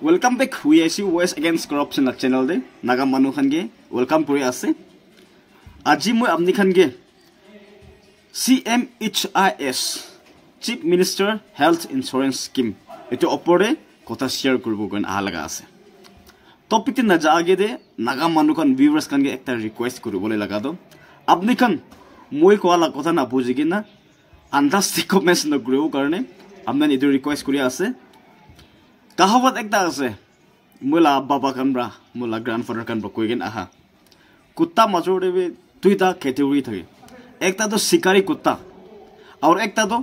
Welcome back. We see Voice Against Corruption at channel de naga manu khange welcome kuri ase. Aji moi apni khange CMHIS Chief Minister Health Insurance Scheme eto opore kotha share kuribo gon alaga ase. Topic tin na jage de naga manu khan viewers khange ekta request kuribole laga do. Apni khan moi ko ala kotha na bujigi na understand comments na grow karne amna eto request kuri ase. Kahawat ekta ase mula baba kanbra mula grandfather kanbra koigen aha kutta majore be tuita category thake ekta to sikari kutta aur ekta to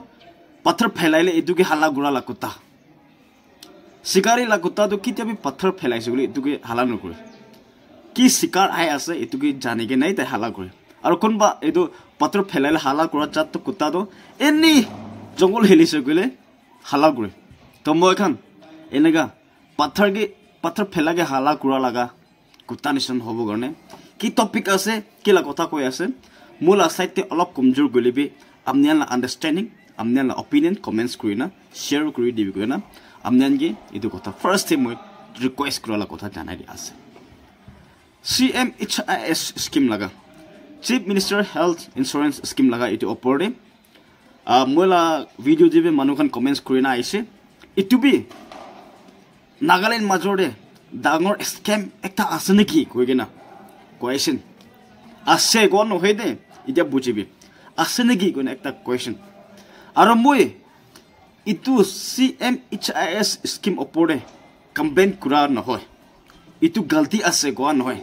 pathar phelaile eduke hala gura la kutta sikari la kutta to kitia bi pathar phelaise gule eduke hala nokore ki sikar ai ase eduke janege nai tai hala kore aur konba edu pathar phelaile hala kura chat to kutta to eni jongol helise gule hala kore to moi khan এনেগা পাথৰ ফেলাগে হালা কুৰা লাগা কুত্তা nation হ'ব গনে কি topic আছে কিলা কথা কৈ আছে মূল আসাইতে অলপ কমজোৰ গলিবি আমনিয়াল আন্ডাৰষ্টেণ্ডিং আমনিয়াল অপিনিয়ন কমেন্টস কৰিনা শেয়াৰ কৰি দিবি কইনা আমনিয়ানগে ইটো কথা ফাৰ্স্ট টাইম মই ৰিকুৱেষ্ট কৰালা কথা জানাই দি আছে CMHIS স্কিম লাগা chief minister health insurance scheme লাগা ইটো ওপৰতে মূলা ভিডিও দিবে মানুহখন কমেন্টস কৰিনা আইছে ইটো B Nagaland majore dangor scam ekta ase neki koigena question ase gon no hede ida bujibi ase neki gon ekta question aro moi itu CMHIS scheme opore campaign kura no hoy itu galti ase gon no hoy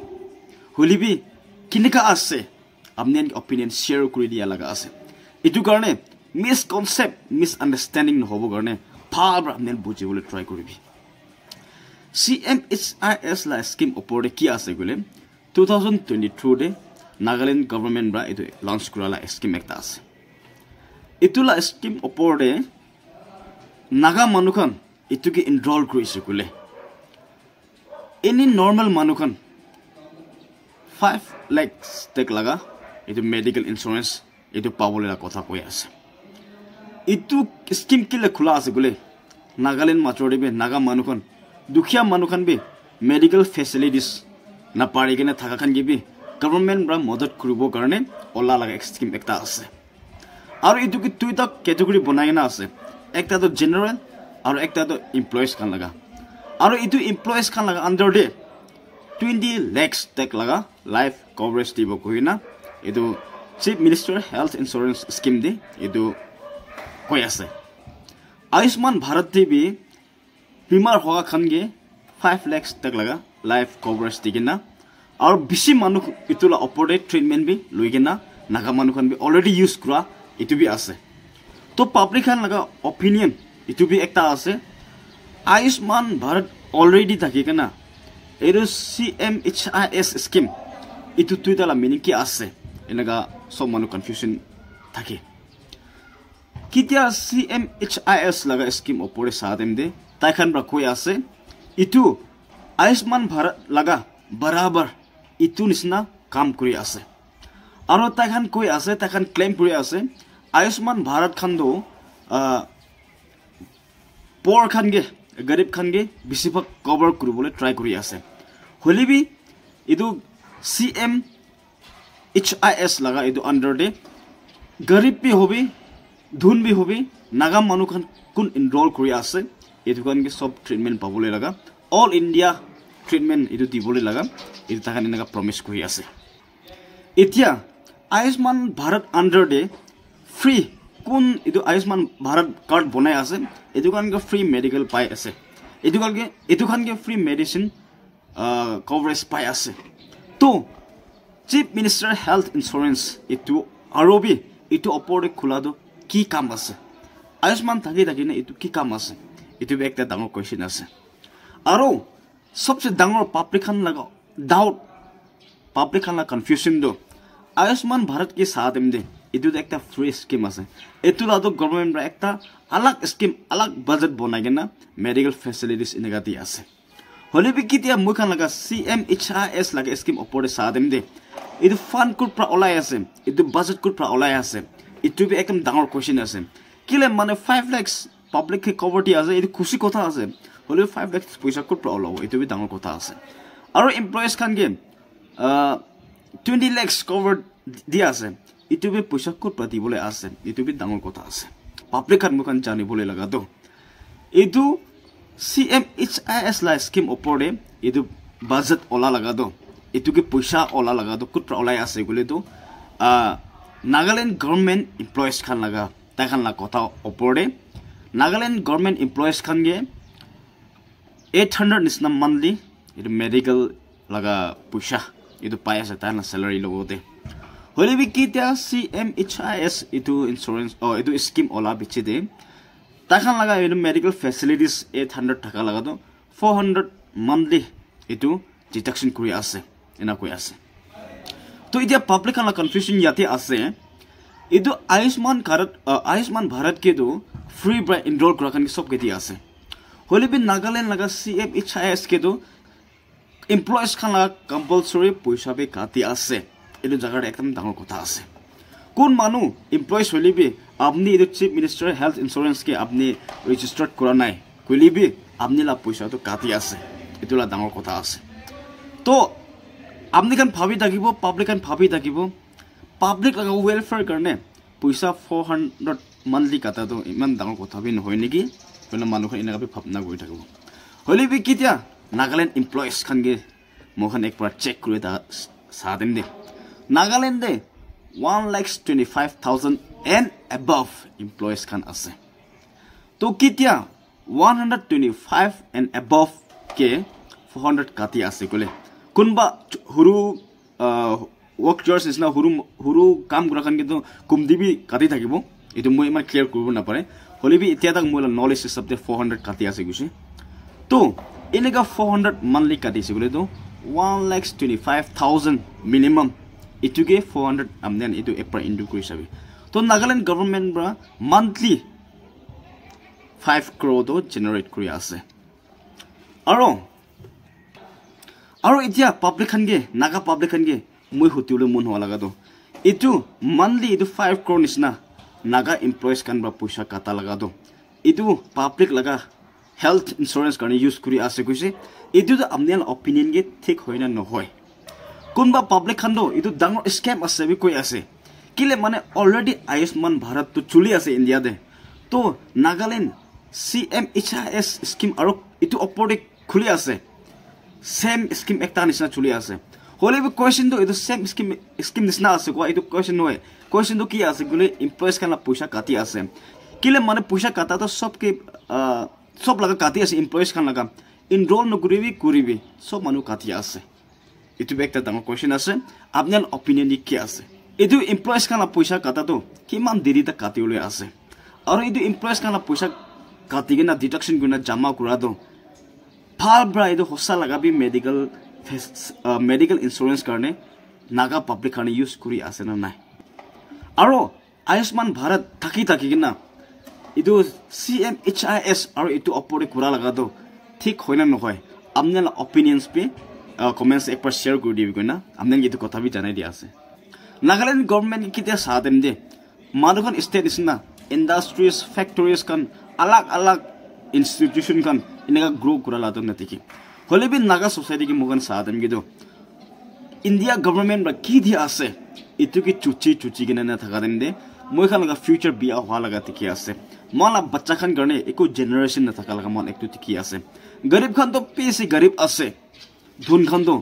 holibi kinika ase amne opinion share kuri dia laga ase itu karone misconcept misunderstanding no hobo karone phabra amne bujibole try koribi CMHIS la scheme opore ki ase gule 2022 de Nagaland government bra etu launch kurala scheme ekta ase etu la scheme opore naga manukhan etu ki enroll korise gule any normal manukhan 5 lakhs tek laga etu medical insurance etu pabole la kotha koi ase etu scheme kile khula ase gule Nagaland majority be naga manukhan दुखिया मानुखान भी medical facilities ना पारी के ना थका खान की भी government ब्रा मदद करिबो करने ओला लगा स्कीम एकता আছে और इदु की दुईटा कैटेगरी बनाय ना আছে एकटा तो जनरल और एकटा तो एम्प्लॉयज खान लगा और इदु एम्प्लॉयज खान लगा अंडर दे 20 lakhs तक लगा लाइफ कवरेज दिबो कहिना इदु chief minister health insurance scheme दे इदु कोइ আছে आयुष्मान भारत टीवी बीमार होगा खनगे 5 lakhs तक लगा लाइफ कवरेज दिगिना और बिसी मानु इतुला ऑपरेट ट्रीटमेंट भी लुइगिना नागा मानु खन भी ऑलरेडी यूज करा इतु भी आसे तो पब्लिक खान लगा ओपिनियन इतु भी एकता आसे आयुष्मान भारत ऑलरेडी थाकिना एरो CMHIS स्कीम इतु तुइताला मीनिंग की आसे एनगा सब मानु कंफ्यूजन थाके कितिया CMHIS लगा स्कीम ओपरे सादेम दे ताइखान ब्रा कोई आसे इतु आयुष्मान भारत लगा बराबर इतु निसना काम करी आसे आरो ताइखान कोई आसे ताइखान क्लेम करी आसे आयुष्मान भारत खान दो पोर खान गे गरीब खान गे बेसिभाग कवर करिबोले ट्राई करी आसे होलिबि इतु CMHIS लगा इतु अंडर दे गरीब भी होबी धुन भी होबी नागा मानु खान कुन एनरोल करी आसे एदुकान के सब ट्रीटमेंट पाबोले लगा ऑल इंडिया ट्रीटमेंट इदु दिबोले लगा इदु ताकान इनका प्रॉमिस करि आसे इतिया आयुष्मान भारत अंडर दे फ्री कोन इदु आयुष्मान भारत कार्ड बनाय आसे एदुकान के फ्री मेडिकल पाय आसे एदुकान के फ्री मेडिसिन कवरेज पाय आसे तो चीफ मिनिस्टर हेल्थ इंश्योरेंस इतु आरोबी इतु ओपरे खुलादो की काम आसे आयुष्मान थाकी थाकी ने इतु की काम आसे इतु भी एक डांगर क्वेश्चन আছে आरो सबसे डांगर पब्लिक खान लगा डाउट पब्लिक खान ला कंफ्यूजन दो आयुष्मान भारत के साथ में दे इतु एक फ्री स्कीम আছে इतु ला तो गवर्नमेंट रा एक अलग स्कीम अलग बजट बनाइना मेडिकल फैसिलिटीज इनगा दी আছে होले भी कितिया मुइ खान लगा CMHIS लगा स्कीम ओपरे साथ में दे इतु फंड कुट प्रा ओলাই আছে इतु बजट कुट प्रा ओলাই আছে इतु भी एकदम डांगर क्वेश्चन আছে किले माने 5 lakhs पब्लिक के कवर्टी আছে এই খুশি কথা আছে হলে 5 লাখ পয়সা ক'ত পৰা ওলাব এইটো বি ডাঙৰ কথা আছে আৰু এমপ্লয়িজ খান গে 20 lakhs covered দিয়া আছে এইটো বি পয়সা ক'ত পৰা দিবলৈ আছে এইটো বি ডাঙৰ কথা আছে পাব্লিক খান মুখান জানিবলৈ লগা তো এইটো CMHIS লা স্কিম ওপৰে এইটো বাজেট ওলা লগা তো এইটো কি পয়সা ওলা লগা তো ক'ত পৰা ওলাই আছে গলে তো নাগালেণ্ড গভৰ্ণমেণ্ট এমপ্লয়িজ খান লগা তাখান লা কথা ওপৰে নাগালেণ্ড গভৰ্ণমেণ্ট এমপ্লয়িজ খান গে 800 নিচিনা মান্থলি এইটো মেডিকেল লগা পয়সা এইটো পাই আছে তাই না স্যালাৰি লগতে হলে বি কিটা CMHIS এইটো ইন্স্যুৰেন্স এইটো স্কিম ওলা বিচি দে তাখান লগা এইটো মেডিকেল ফেসিলিটিজ 800 টাকা লগা তো 400 মান্থলি এইটো ডিডাকশন কৰি আছে এনা কৈ আছে তো এতিয়া পাব্লিক খান কনফিউজন ইয়াতে আছে এইটো আয়ুষ্মান ভাৰত কেটো ফ্ৰী বা এনৰোল কৰা কান সব কেতি আছে হলে বি নাগালেণ্ড লগা CMHIS কেটো এমপ্লয়িজ খান লগা কম্পালসৰি পয়সা বে কাটি আছে এইটো জাগাৰ একদম ডাঙৰ কথা আছে কোন মানুহ এমপ্লয়িজ হলে বি আপনি এইটো চিফ মিনিষ্টাৰ হেলথ ইন্স্যুৰেন্স কে আপনি ৰেজিষ্টাৰ্ড কৰা নাই কইলি বি আপনি লা পয়সা তো কাটি আছে এইটো লা ডাঙৰ কথা আছে তো আপনি খান ভাবি থাকিব পাব্লিক খান ভাবি থাকিব পাব্লিক লগা ওয়েলফেয়াৰ কাৰণে পয়সা 400 মান্থলি কাটা তো ইমান ডাঙৰ কথা বি নহয় নেকি কোন মানুহ এনে ভাবি ভাবনা কৰি থাকিব হলি বি কিতিয়া নাগালেণ্ড এমপ্লয়িজ খান গে মোখান একবাৰ চেক কৰি তা সাদেম দে নাগালেণ্ডে 1,25,000 and above employees খান আছে তো কিতিয়া 125 and above কে 400 কাটি আছে কলে কোনবা হুৰু ওয়াৰ্কাৰ্স নিচিনা হুৰু কাম কৰা খান কিন্তু কম দিবি কাটি থাকিব এটো মই ইমান ক্লিয়াৰ কৰিব না পাৰে হলি বি এতিয়া তাক মই নলেজ হিচাপে 400 কাটি আছে গৈছে তো এনেকা 400 মান্থলি কাটিছে বলে তো 1,25,000 মিনিমাম ইটুকে 400 আমদেন ইটো এপ্ৰা ইনডু কৰি চাবি তো Nagaland government bra monthly 5 crore তো জেনাৰেট কৰি আছে আৰু এতিয়া পাব্লিক খানগে নাগা পাব্লিক খানগে মই হতিউলে মন হোৱা লাগা তো ইটো মান্থলি ইটো 5 crore নিচিনা নাগা এমপ্লয়িজ খান ব্ৰা পয়সা কাটা লাগা তো ইটো পাব্লিক লাগা হেলথ ইন্স্যুৰেন্স কাৰণে ইউজ কৰি আছে কৈছে ইটো তো আমনেল অপিনিয়ন গে ঠিক হয় না নহয় কোনবা পাব্লিক খান তো ইটো ডাঙৰ স্ক্যাম আছে বি কৈ আছে কিলে মানে অলৰেডি আয়ুষ্মান ভাৰত তো চলি আছে ইন্ডিয়া দে তো নাগালেণ্ড CMHIS স্কিম আৰু ইটো অপৰতে খুলি আছে সেম স্কিম একটা নিচিনা চলি আছে হলে বি কোয়েশ্চন তো ইটো সেম স্কিম নিচিনা আছে কোৱা ইটো কোয়েশ্চন নহয় কোয়েশ্চন তো কি আছে গলে এমপ্লয়িজ খান পয়সা কাটি আছে কিলে মানে পয়সা কাটা তো সব লাগা কাটি আছে এমপ্লয়িজ খান লাগা এনৰোল নকৰিবি সব মানুহ কাটি আছে ইটো একটা ডাঙৰ কোয়েশ্চন আছে আপনাৰ অপিনিয়ন কি আছে ইটো এমপ্লয়িজ খান পয়সা কাটা তো কিমান দেৰিটা কাটিবলৈ আছে আৰু ইটো এমপ্লয়িজ খান পয়সা কাটি কিনা ডিডাকশন গুনা জমা কৰা তো ভাল ব্ৰা ইটো হসা লাগা বি মেডিকেল ইন্স্যুৰেন্স কাৰণে নাগা পাব্লিক কাৰণে ইউজ কৰি আছে না নাই আৰু আয়ুষ্মান ভাৰত থাকি কিনা ইটো CMHIS আৰু ইটো অপৰে কৰা লাগা তো ঠিক হয় না নহয় আপনাৰ অপিনিয়নস পে কমেন্টস একবাৰ শেয়াৰ কৰি দিবি কইনা আমনেন ইটো কথা বি জানাই দিয়া আছে নাগালেণ্ড গভৰ্ণমেণ্ট কিতিয়া সাদেম দে মাদুখন স্টেট নিচিনা ইন্ডাস্ট্ৰিজ ফ্যাক্টৰিজ খান আলাগ ইনস্টিটিউশন খান এনেকা গ্ৰো কৰা লাতো নতিকি হলে বি নাগা সোসাইটি কি মুখন সাদেম গিদো ইন্ডিয়া গভর্নমেন্ট বা কি দিয়া আছে ইটো কি চুচি কিনে না থাকা দেম দে মই খান লগা ফিউচার বিয়া হওয়া লাগা তিকি আছে মলা বাচ্চা খান কাৰণে একো জেনারেশন না থাকা লাগা মন একটু তিকি আছে গরিব খান তো পেছি গরিব আছে ধুন খান তো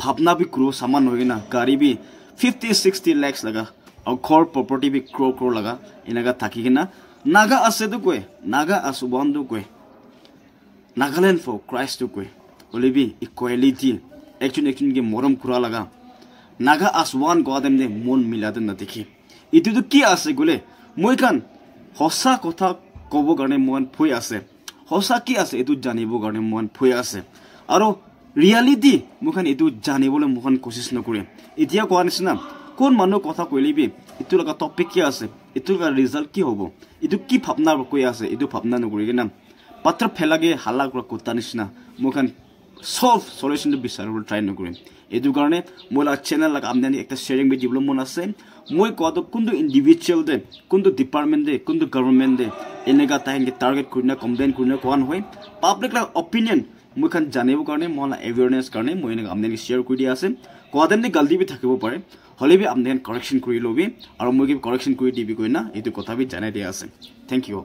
ভাবনা भी क्रो सामान होगी ना गाड़ी भी 50-60 lakhs लगा और घर प्रॉपर्टी भी क्रो लगा इनका थाकी कि ना नागा असे तो कोई नागा असुबन तो कोई नागालैंड फॉर क्राइस्ट तो कोई बोले भी इक्वालिटी एक्चुअली के मोरम खुरा लगा नागा असुबन को आदम ने मन मिला तो न देखी इतु तो की आसे गोले মই খান হসা কথা কব কাৰণে মন ফই আছে হসা কি আছে এটো জানিব কাৰণে মন ফই আছে আৰু ৰিয়ালিটি মুখান এটো জানিবলৈ মুখান কোশিশ নকৰে এতিয়া কোৱা নিচিনা কোন মানুহ কথা কইলিবি এটো লগা টপিক কি আছে এটো লগা ৰিজাল্ট কি হ'ব এটো কি ভাবনা কৈ আছে এটো ভাবনা নকৰি কিনা পাত্ৰ ফেলাগে হালা কৰা কুত্তা নিচিনা মুখান সলভ সলিউশনটো বিচাৰিবলৈ ট্ৰাই নকৰিম এইটো কাৰণে মই চেনেল আমদানি একটা শ্বেয়াৰিং বি দিবলৈ মন আছে মই কোৱাটো কোনটো ইণ্ডিভিজুৱেল দে কোনটো ডিপাৰ্টমেণ্ট দে কোনটো গভৰ্ণমেণ্ট দে এনেকা তাহেঁকে টাৰ্গেট কৰি না কমপ্লেইন কৰি না কোৱা নহয় পাব্লিক অপিনিয়ন মই খান জানিবৰ কাৰণে মই এৱেৰনেছ কাৰণে মই এনেকৈ আমদানি শ্বেয়াৰ কৰি দিয়া আছে কোৱাতেনে গাল্টি বি থাকিব পাৰে হ'লে বি আমদানি কাৰেকশ্যন কৰি ল'বি আৰু মই কি কাৰেকশ্যন কৰি দিবি কৈ না এইটো কথা বি জানাই দিয়া আছে থেংক ইউ